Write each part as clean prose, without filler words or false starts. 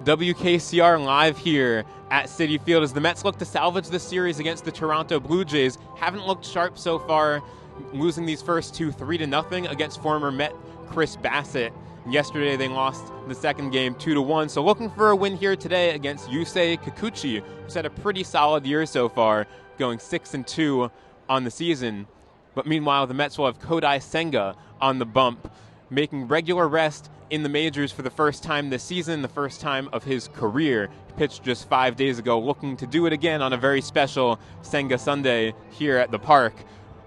WKCR live here at Citi Field as the Mets look to salvage the series against the Toronto Blue Jays. Haven't looked sharp so far, losing these first two 3-0 against former Met Chris Bassett. Yesterday they lost the second game 2-1, so looking for a win here today against Yusei Kikuchi, who's had a pretty solid year so far, going 6-2 on the season. But meanwhile, the Mets will have Kodai Senga on the bump, making regular rest in the majors for the first time this season, the first time of his career. He pitched just 5 days ago, looking to do it again on a very special Senga Sunday here at the park.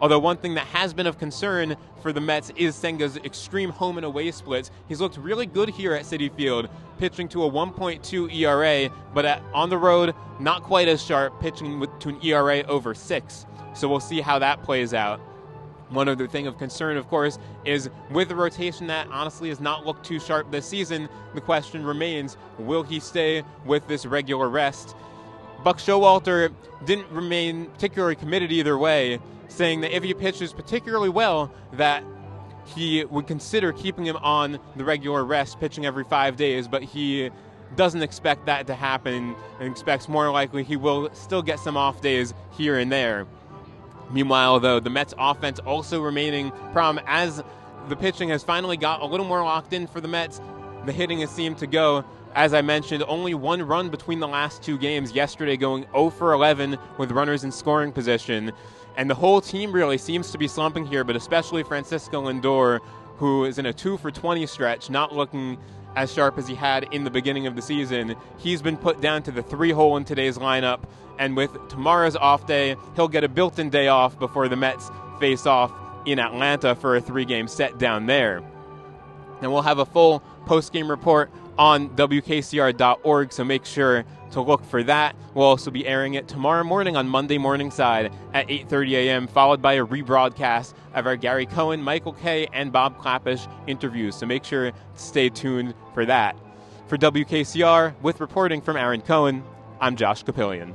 Although one thing that has been of concern for the Mets is Senga's extreme home and away splits. He's looked really good here at Citi Field, pitching to a 1.2 ERA, but on the road, not quite as sharp, pitching to an ERA over 6. So we'll see how that plays out. One other thing of concern, of course, is with the rotation that honestly has not looked too sharp this season, the question remains, will he stay with this regular rest? Buck Showalter didn't remain particularly committed either way, saying that if he pitches particularly well, that he would consider keeping him on the regular rest, pitching every 5 days, but he doesn't expect that to happen and expects more likely he will still get some off days here and there. Meanwhile, though, the Mets' offense also remaining problem as the pitching has finally got a little more locked in for the Mets. The hitting has seemed to go, as I mentioned, only one run between the last two games, yesterday going 0 for 11 with runners in scoring position. And the whole team really seems to be slumping here, but especially Francisco Lindor, who is in a 2 for 20 stretch, not looking as sharp as he had in the beginning of the season. He's been put down to the 3-hole in today's lineup, and with tomorrow's off day, he'll get a built-in day off before the Mets face off in Atlanta for a 3-game set down there. And we'll have a full post-game report on WKCR.org, so make sure to look for that. We'll also be airing it tomorrow morning on Monday Morningside at 8:30 a.m., followed by a rebroadcast of our Gary Cohen, Michael Kay, and Bob Klapisch interviews, so make sure to stay tuned for that. For WKCR, with reporting from Aaron Cohen, I'm Josh Kapilian.